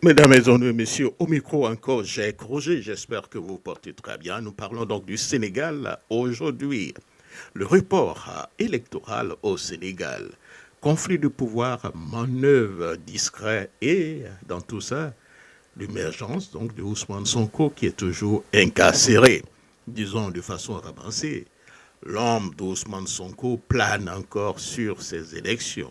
Mesdames et messieurs, au micro encore, Jacques Roger, j'espère que vous portez très bien. Nous parlons donc du Sénégal aujourd'hui. Le report électoral au Sénégal, conflit de pouvoir, manœuvre discret et dans tout ça, l'émergence donc de Ousmane Sonko qui est toujours incarcéré, disons de façon avancée. L'homme d'Ousmane Sonko plane encore sur ces élections.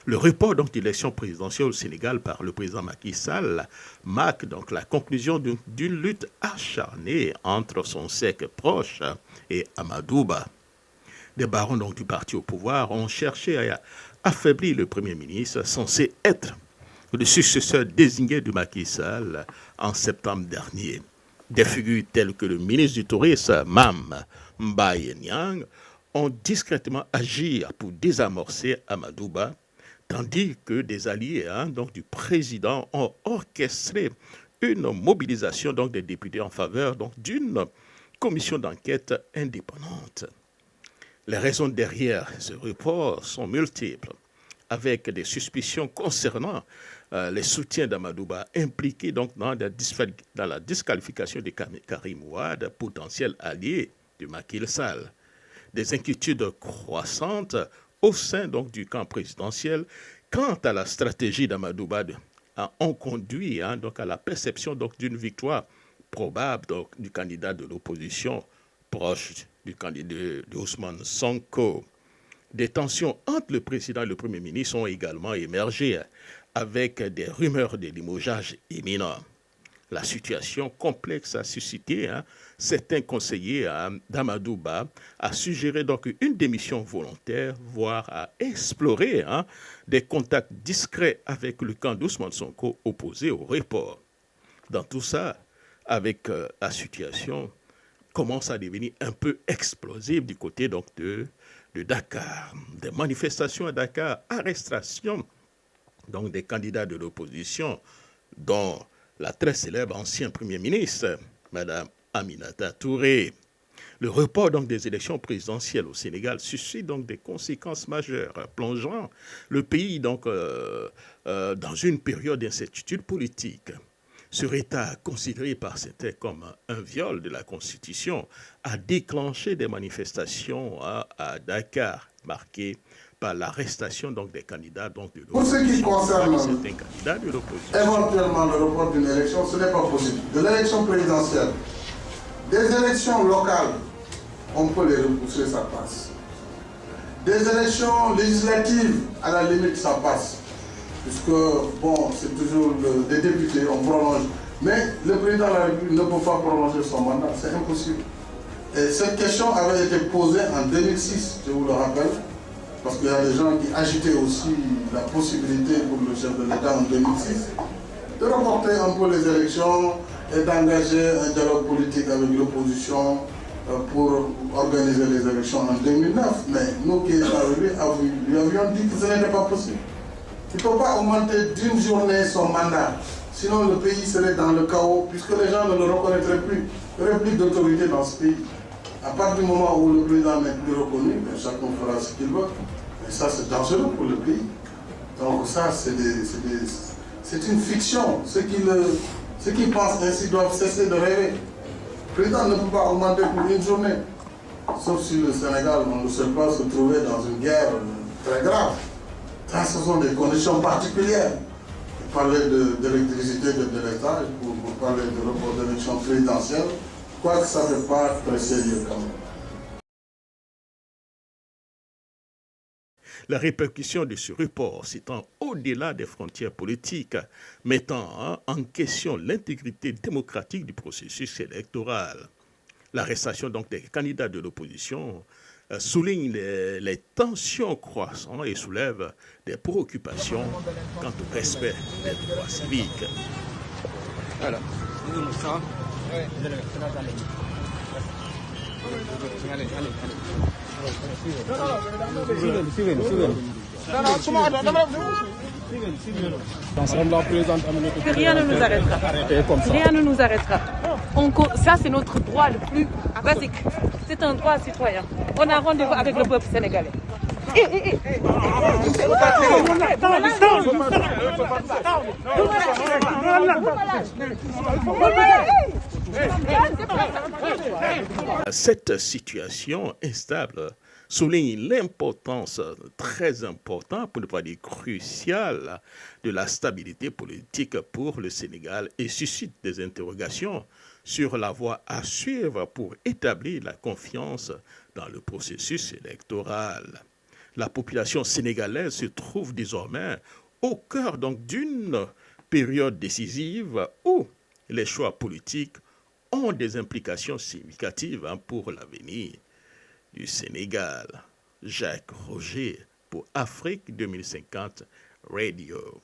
Le report donc d'élection présidentielle au Sénégal par le président Macky Sall marque donc la conclusion d'une lutte acharnée entre son cercle proche et Amadouba. Des barons donc du parti au pouvoir ont cherché à affaiblir le Premier ministre censé être le successeur désigné de Macky Sall en septembre dernier. Des figures telles que le ministre du Tourisme, Mam Mbaye Niang, ont discrètement agi pour désamorcer Amadouba, tandis que des alliés donc du président ont orchestré une mobilisation donc des députés en faveur donc d'une commission d'enquête indépendante. Les raisons derrière ce report sont multiples, avec des suspicions concernant les soutiens d'Amadouba impliqués donc dans la disqualification de Karim Ouad, potentiel allié de Macky Sall. Des inquiétudes croissantes au sein donc du camp présidentiel quant à la stratégie d'Amadouba ont conduit donc à la perception donc d'une victoire probable donc, du candidat de l'opposition proche du candidat de Ousmane Sonko. Des tensions entre le président et le Premier ministre ont également émergé avec des rumeurs de limogeage imminent. La situation complexe a suscité certains conseillers d'Amadouba à suggérer donc une démission volontaire, voire à explorer des contacts discrets avec le camp d'Ousmane Sonko opposé au report. Dans tout ça, avec la situation commence à devenir un peu explosive du côté donc de Dakar. Des manifestations à Dakar, arrestation donc des candidats de l'opposition, dont la très célèbre ancienne Premier ministre, Mme Aminata Touré. Le report donc des élections présidentielles au Sénégal suscite donc des conséquences majeures, plongeant le pays donc dans une période d'incertitude politique. Serait-il considéré par certains comme un viol de la Constitution, a déclenché des manifestations à Dakar, marquées par l'arrestation donc des candidats donc de l'opposition. Pour ce qui concerne éventuellement le report d'une élection, ce n'est pas possible. De l'élection présidentielle, des élections locales, on peut les repousser, ça passe. Des élections législatives, à la limite, ça passe. Puisque, bon, c'est toujours des députés, on prolonge. Mais le président de la République ne peut pas prolonger son mandat, c'est impossible. Et cette question avait été posée en 2006, je vous le rappelle, parce qu'il y a des gens qui agitaient aussi la possibilité pour le chef de l'État en 2006 de reporter un peu les élections et d'engager un dialogue politique avec l'opposition pour organiser les élections en 2009. Mais nous qui étions arrivés, lui avions dit que ce n'était pas possible. Il ne peut pas augmenter d'une journée son mandat, sinon le pays serait dans le chaos, puisque les gens ne le reconnaîtraient plus. Il n'y aurait plus d'autorité dans ce pays. À partir du moment où le président n'est plus reconnu, chacun fera ce qu'il veut. Mais ça, c'est dangereux pour le pays. Donc ça, c'est une fiction. Ceux qui pensent ainsi doivent cesser de rêver. Le président ne peut pas augmenter pour une journée. Sauf si le Sénégal, on ne sait pas se trouver dans une guerre très grave. Ça, ce sont des conditions particulières. Pour parler d'électricité, de délestage, pour parler de report d'élection présidentielle, quoique ça ne fait pas très sérieux quand même. La répercussion de ce report s'étend au-delà des frontières politiques, mettant en question l'intégrité démocratique du processus électoral. L'arrestation donc des candidats de l'opposition souligne les tensions croissantes et soulève des préoccupations quant au respect des droits civiques. Alors, rien ne nous arrêtera. Rien ne nous arrêtera. Ça, c'est notre droit le plus basique. C'est un droit citoyen. On a rendez-vous avec le peuple sénégalais. Cette situation instable souligne l'importance très importante, pour ne pas dire cruciale, de la stabilité politique pour le Sénégal et suscite des interrogations sur la voie à suivre pour établir la confiance dans le processus électoral. La population sénégalaise se trouve désormais au cœur donc d'une période décisive où les choix politiques ont des implications significatives pour l'avenir du Sénégal. Jacques Roger pour Afrique 2050 Radio.